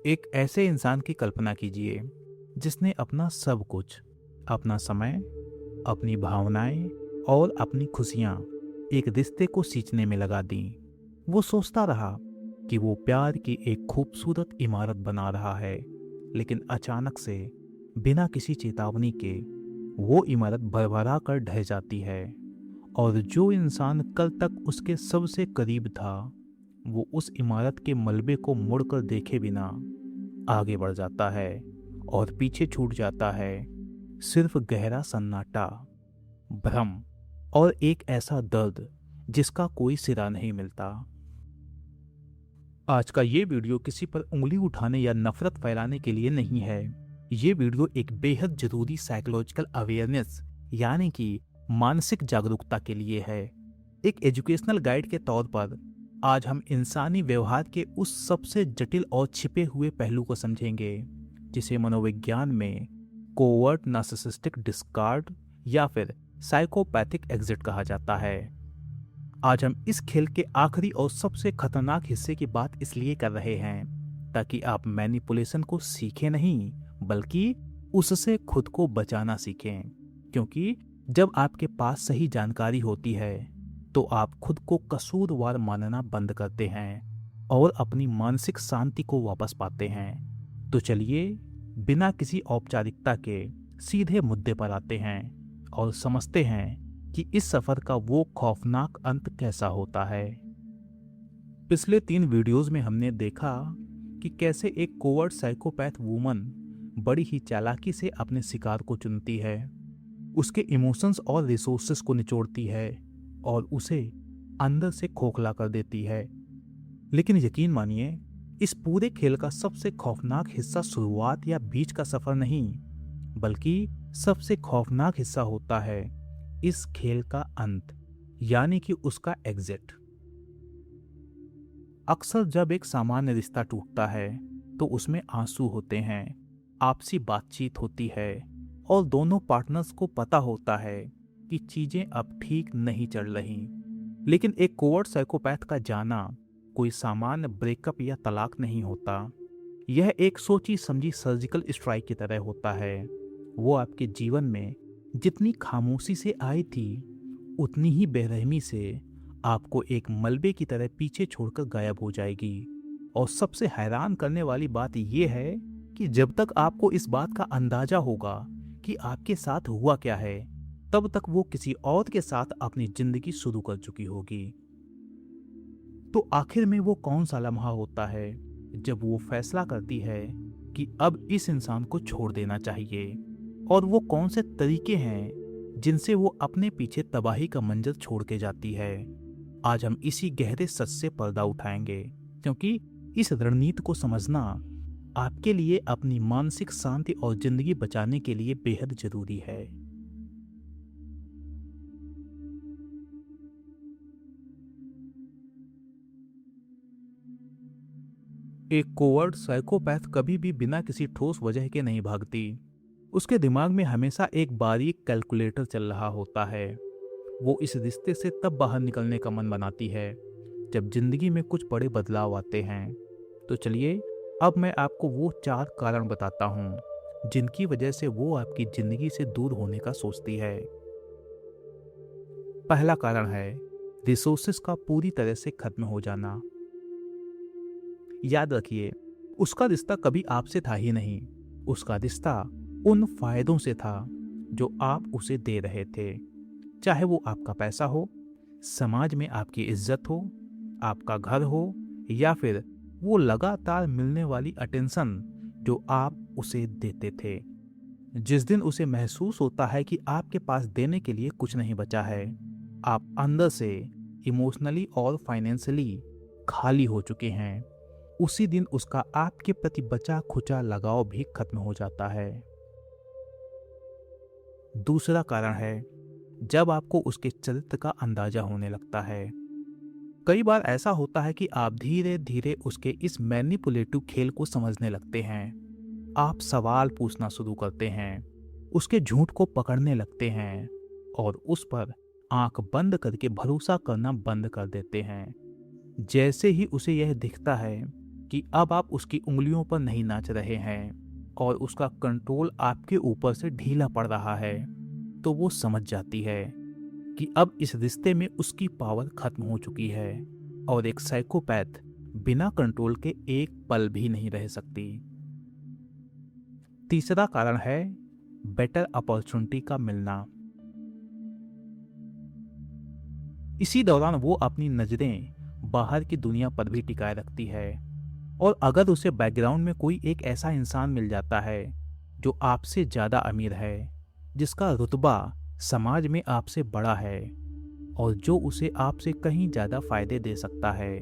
एक ऐसे इंसान की कल्पना कीजिए जिसने अपना सब कुछ, अपना समय, अपनी भावनाएं और अपनी खुशियां एक रिश्ते को सींचने में लगा दी। वो सोचता रहा कि वो प्यार की एक खूबसूरत इमारत बना रहा है, लेकिन अचानक से बिना किसी चेतावनी के वो इमारत भरभरा कर ढह जाती है। और जो इंसान कल तक उसके सबसे करीब था, वो उस इमारत के मलबे को मुड़कर देखे बिना आगे बढ़ जाता है और पीछे छूट जाता है सिर्फ गहरा सन्नाटा, भ्रम और एक ऐसा दर्द जिसका कोई सिरा नहीं मिलता। आज का ये वीडियो किसी पर उंगली उठाने या नफरत फैलाने के लिए नहीं है। ये वीडियो एक बेहद जरूरी साइकोलॉजिकल अवेयरनेस यानी कि मानसिक जागरूकता के लिए है। एक एजुकेशनल गाइड के तौर पर आज हम इंसानी व्यवहार के उस सबसे जटिल और छिपे हुए पहलू को समझेंगे जिसे मनोविज्ञान में कोवर्ट नार्सिसिस्टिक डिस्कार्ड या फिर साइकोपैथिक एग्जिट कहा जाता है। आज हम इस खेल के आखिरी और सबसे खतरनाक हिस्से की बात इसलिए कर रहे हैं ताकि आप मैनिपुलेशन को सीखें नहीं, बल्कि उससे खुद को बचाना सीखें। क्योंकि जब आपके पास सही जानकारी होती है तो आप खुद को कसूरवार मानना बंद करते हैं और अपनी मानसिक शांति को वापस पाते हैं। तो चलिए बिना किसी औपचारिकता के सीधे मुद्दे पर आते हैं और समझते हैं कि इस सफर का वो खौफनाक अंत कैसा होता है। पिछले 3 वीडियोस में हमने देखा कि कैसे एक कोवर्ट साइकोपैथ वुमन बड़ी ही चालाकी से अपने शिकार को चुनती है, उसके इमोशंस और रिसोर्सेस को निचोड़ती है और उसे अंदर से खोखला कर देती है। लेकिन यकीन मानिए, इस पूरे खेल का सबसे खौफनाक हिस्सा शुरुआत या बीच का सफर नहीं, बल्कि सबसे खौफनाक हिस्सा होता है इस खेल का अंत, यानी कि उसका एग्जिट। अक्सर जब एक सामान्य रिश्ता टूटता है तो उसमें आंसू होते हैं, आपसी बातचीत होती है और दोनों पार्टनर्स को पता होता है कि चीजें अब ठीक नहीं चल रही। लेकिन एक कोवर्ट साइकोपैथ का जाना कोई सामान्य ब्रेकअप या तलाक नहीं होता। यह एक सोची समझी सर्जिकल स्ट्राइक की तरह होता है। वो आपके जीवन में जितनी खामोशी से आई थी, उतनी ही बेरहमी से आपको एक मलबे की तरह पीछे छोड़कर गायब हो जाएगी। और सबसे हैरान करने वाली बात यह है कि जब तक आपको इस बात का अंदाजा होगा कि आपके साथ हुआ क्या है, तब तक वो किसी और के साथ अपनी जिंदगी शुरू कर चुकी होगी। तो आखिर में वो कौन सा लम्हा होता है जब वो फैसला करती है कि अब इस इंसान को छोड़ देना चाहिए, और वो कौन से तरीके हैं जिनसे वो अपने पीछे तबाही का मंजर छोड़ के जाती है। आज हम इसी गहरे सच से पर्दा उठाएंगे, क्योंकि इस रणनीति को समझना आपके लिए अपनी मानसिक शांति और जिंदगी बचाने के लिए बेहद जरूरी है। एक कोवर्ट साइकोपैथ कभी भी बिना किसी ठोस वजह के नहीं भागती। उसके दिमाग में हमेशा एक बारीक कैलकुलेटर चल रहा होता है। वो इस रिश्ते से तब बाहर निकलने का मन बनाती है जब जिंदगी में कुछ बड़े बदलाव आते हैं। तो चलिए अब मैं आपको वो 4 कारण बताता हूँ जिनकी वजह से वो आपकी जिंदगी से दूर होने का सोचती है। पहला कारण है रिसोर्सेस का पूरी तरह से खत्म हो जाना। याद रखिए, उसका रिश्ता कभी आपसे था ही नहीं। उसका रिश्ता उन फायदों से था जो आप उसे दे रहे थे, चाहे वो आपका पैसा हो, समाज में आपकी इज्जत हो, आपका घर हो, या फिर वो लगातार मिलने वाली अटेंशन जो आप उसे देते थे। जिस दिन उसे महसूस होता है कि आपके पास देने के लिए कुछ नहीं बचा है, आप अंदर से इमोशनली और फाइनेंशियली खाली हो चुके हैं, उसी दिन उसका आपके प्रति बचा खुचा लगाव भी खत्म हो जाता है। दूसरा कारण है जब आपको उसके चरित्र का अंदाजा होने लगता है। कई बार ऐसा होता है कि आप धीरे धीरे उसके इस मैनिपुलेटिव खेल को समझने लगते हैं। आप सवाल पूछना शुरू करते हैं, उसके झूठ को पकड़ने लगते हैं और उस पर आंख बंद करके भरोसा करना बंद कर देते हैं। जैसे ही उसे यह दिखता है कि अब आप उसकी उंगलियों पर नहीं नाच रहे हैं और उसका कंट्रोल आपके ऊपर से ढीला पड़ रहा है, तो वो समझ जाती है कि अब इस रिश्ते में उसकी पावर खत्म हो चुकी है और एक साइकोपैथ बिना कंट्रोल के एक पल भी नहीं रह सकती। तीसरा कारण है बेटर अपॉर्चुनिटी का मिलना। इसी दौरान वो अपनी नजरें बाहर की दुनिया पर भी टिकाए रखती है और अगर उसे बैकग्राउंड में कोई एक ऐसा इंसान मिल जाता है जो आपसे ज्यादा अमीर है, जिसका रुतबा समाज में आपसे बड़ा है और जो उसे आपसे कहीं ज्यादा फायदे दे सकता है,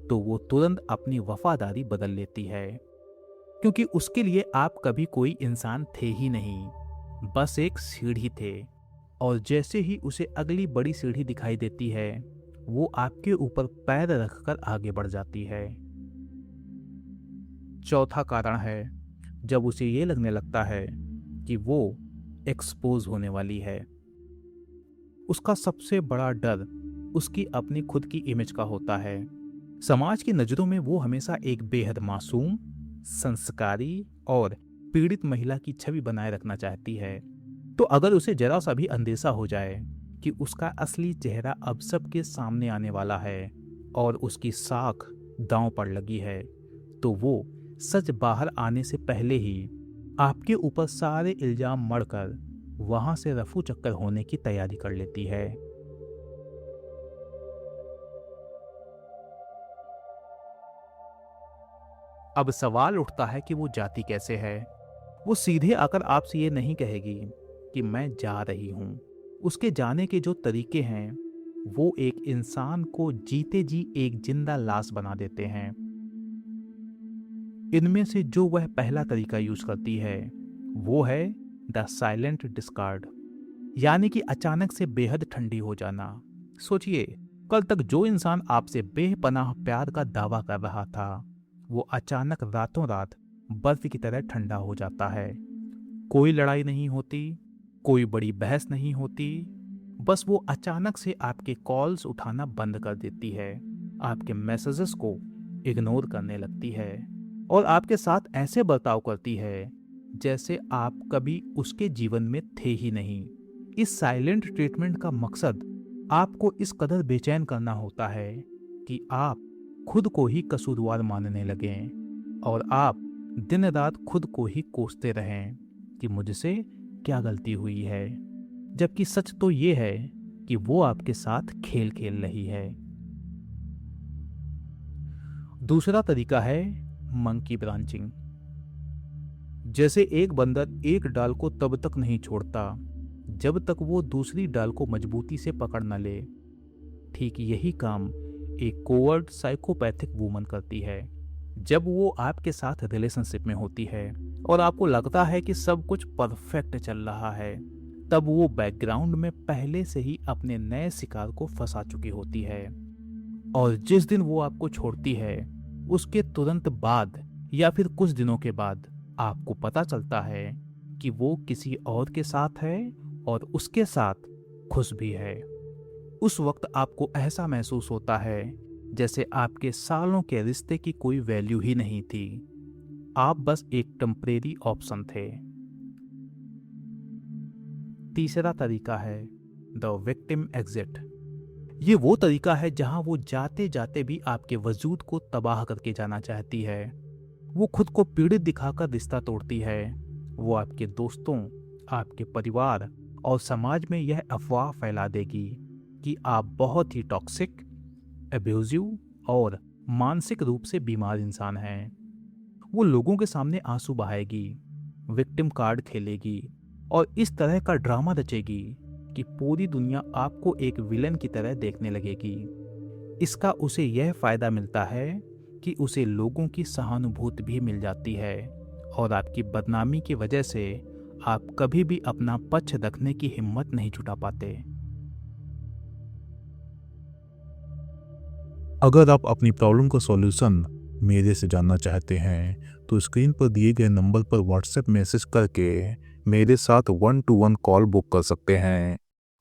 तो वो तुरंत अपनी वफादारी बदल लेती है, क्योंकि उसके लिए आप कभी कोई इंसान थे ही नहीं, बस एक सीढ़ी थे। और जैसे ही उसे अगली बड़ी सीढ़ी दिखाई देती है, वो आपके ऊपर पैर रखकर आगे बढ़ जाती है। चौथा कारण है जब उसे ये लगने लगता है कि वो एक्सपोज होने वाली है। उसका सबसे बड़ा डर उसकी अपनी खुद की इमेज का होता है। समाज की नजरों में वो हमेशा एक बेहद मासूम, संस्कारी और पीड़ित महिला की छवि बनाए रखना चाहती है। तो अगर उसे जरा सा भी अंदेशा हो जाए कि उसका असली चेहरा अब सबके सामने आने वाला है और उसकी साख दांव पर लगी है, तो वो सच बाहर आने से पहले ही आपके ऊपर सारे इल्जाम मढ़कर वहां से रफू चक्कर होने की तैयारी कर लेती है। अब सवाल उठता है कि वो जाती कैसे है। वो सीधे आकर आपसे ये नहीं कहेगी कि मैं जा रही हूं। उसके जाने के जो तरीके हैं, वो एक इंसान को जीते जी एक जिंदा लाश बना देते हैं। इनमें से जो वह पहला तरीका यूज करती है, वो है द साइलेंट डिस्कार्ड, यानी कि अचानक से बेहद ठंडी हो जाना। सोचिए, कल तक जो इंसान आपसे बेपनाह प्यार का दावा कर रहा था, वो अचानक रातों रात बर्फ की तरह ठंडा हो जाता है। कोई लड़ाई नहीं होती, कोई बड़ी बहस नहीं होती, बस वो अचानक से आपके कॉल्स उठाना बंद कर देती है, आपके मैसेजेस को इग्नोर करने लगती है और आपके साथ ऐसे बर्ताव करती है जैसे आप कभी उसके जीवन में थे ही नहीं। इस साइलेंट ट्रीटमेंट का मकसद आपको इस कदर बेचैन करना होता है कि आप खुद को ही कसूरवार मानने लगें और आप दिन रात खुद को ही कोसते रहें कि मुझसे क्या गलती हुई है, जबकि सच तो ये है कि वो आपके साथ खेल खेल रही है। दूसरा तरीका है मंकी ब्रांचिंग। जैसे एक बंदर एक डाल को तब तक नहीं छोड़ता जब तक वो दूसरी डाल को मजबूती से पकड़ न ले, ठीक यही काम एक कोवर्ट साइकोपैथिक वूमन करती है। जब वो आपके साथ रिलेशनशिप में होती है और आपको लगता है कि सब कुछ परफेक्ट चल रहा है, तब वो बैकग्राउंड में पहले से ही अपने नए शिकार को फंसा चुकी होती है। और जिस दिन वो आपको छोड़ती है, उसके तुरंत बाद या फिर कुछ दिनों के बाद आपको पता चलता है कि वो किसी और के साथ है और उसके साथ खुश भी है। उस वक्त आपको ऐसा महसूस होता है जैसे आपके सालों के रिश्ते की कोई वैल्यू ही नहीं थी, आप बस एक टेम्परेरी ऑप्शन थे। तीसरा तरीका है द विक्टिम एग्जिट। ये वो तरीका है जहां वो जाते जाते भी आपके वजूद को तबाह करके जाना चाहती है। वो खुद को पीड़ित दिखाकर रिश्ता तोड़ती है। वो आपके दोस्तों, आपके परिवार और समाज में यह अफवाह फैला देगी कि आप बहुत ही टॉक्सिक, अब्यूजिव और मानसिक रूप से बीमार इंसान हैं। वो लोगों के सामने आंसू बहाएगी, विक्टिम कार्ड खेलेगी और इस तरह का ड्रामा रचेगी कि पूरी दुनिया आपको एक विलन की तरह देखने लगेगी। इसका उसे यह फायदा मिलता है कि उसे लोगों की सहानुभूति भी मिल जाती है और आपकी बदनामी की वजह से आप कभी भी अपना पक्ष रखने की हिम्मत नहीं जुटा पाते। अगर आप अपनी प्रॉब्लम का सॉल्यूशन मेरे से जानना चाहते हैं तो स्क्रीन पर दिए गए नंबर पर व्हाट्सएप मैसेज करके मेरे साथ 1-to-1 कॉल बुक कर सकते हैं।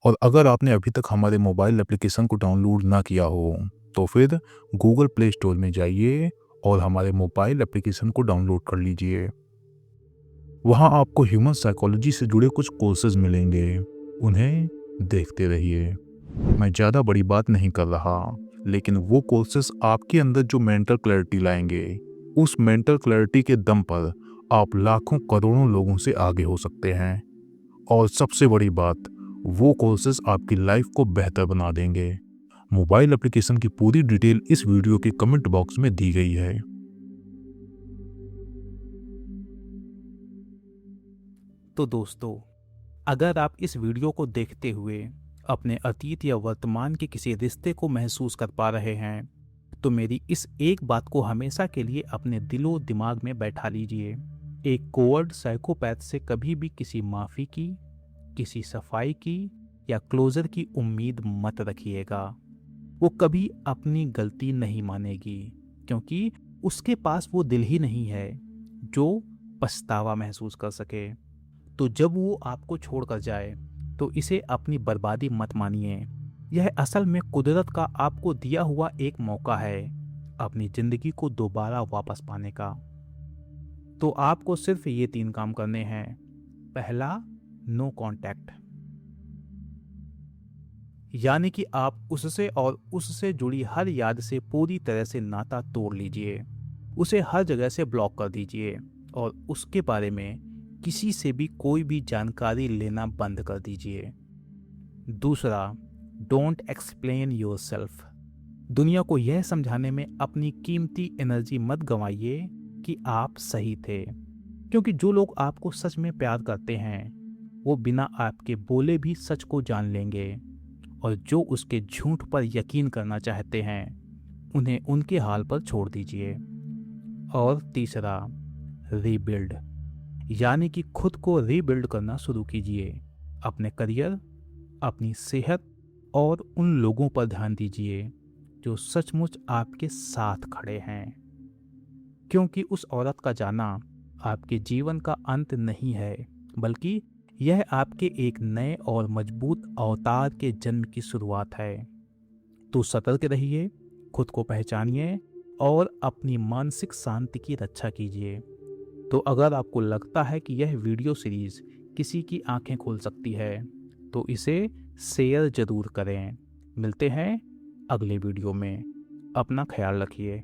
और अगर आपने अभी तक हमारे मोबाइल एप्लीकेशन को डाउनलोड ना किया हो तो फिर गूगल प्ले स्टोर में जाइए और हमारे मोबाइल एप्लीकेशन को डाउनलोड कर लीजिए। वहाँ आपको ह्यूमन साइकोलॉजी से जुड़े कुछ कोर्सेज मिलेंगे, उन्हें देखते रहिए। मैं ज़्यादा बड़ी बात नहीं कर रहा, लेकिन वो कोर्सेज आपके अंदर जो मेंटल क्लैरिटी लाएंगे, उस मेंटल क्लैरिटी के दम पर आप लाखों करोड़ों लोगों से आगे हो सकते हैं। और सबसे बड़ी बात, वो कोर्सेज आपकी लाइफ को बेहतर बना देंगे। मोबाइल एप्लीकेशन की पूरी डिटेल इस वीडियो के कमेंट बॉक्स में दी गई है। तो दोस्तों, अगर आप इस वीडियो को देखते हुए अपने अतीत या वर्तमान के किसी रिश्ते को महसूस कर पा रहे हैं, तो मेरी इस एक बात को हमेशा के लिए अपने दिलो दिमाग में बैठा लीजिए। एक कोवर्ड साइकोपैथ से कभी भी किसी माफ़ी की, किसी सफाई की या क्लोजर की उम्मीद मत रखिएगा। वो कभी अपनी गलती नहीं मानेगी, क्योंकि उसके पास वो दिल ही नहीं है जो पछतावा महसूस कर सके। तो जब वो आपको छोड़कर जाए, तो इसे अपनी बर्बादी मत मानिए। यह असल में कुदरत का आपको दिया हुआ एक मौका है अपनी जिंदगी को दोबारा वापस पाने का। तो आपको सिर्फ ये 3 काम करने हैं। पहला, नो कांटेक्ट, यानी कि आप उससे और उससे जुड़ी हर याद से पूरी तरह से नाता तोड़ लीजिए। उसे हर जगह से ब्लॉक कर दीजिए और उसके बारे में किसी से भी कोई भी जानकारी लेना बंद कर दीजिए। दूसरा, डोंट एक्सप्लेन योरसेल्फ। दुनिया को यह समझाने में अपनी कीमती एनर्जी मत गंवाइए कि आप सही थे, क्योंकि जो लोग आपको सच में प्यार करते हैं वो बिना आपके बोले भी सच को जान लेंगे, और जो उसके झूठ पर यकीन करना चाहते हैं उन्हें उनके हाल पर छोड़ दीजिए। और तीसरा, रीबिल्ड, यानी कि खुद को रीबिल्ड करना शुरू कीजिए। अपने करियर, अपनी सेहत और उन लोगों पर ध्यान दीजिए जो सचमुच आपके साथ खड़े हैं, क्योंकि उस औरत का जाना आपके जीवन का अंत नहीं है, बल्कि यह आपके एक नए और मजबूत अवतार के जन्म की शुरुआत है। तो सतर्क रहिए, खुद को पहचानिए और अपनी मानसिक शांति की रक्षा कीजिए। तो अगर आपको लगता है कि यह वीडियो सीरीज किसी की आंखें खोल सकती है, तो इसे शेयर जरूर करें। मिलते हैं अगले वीडियो में। अपना ख्याल रखिए।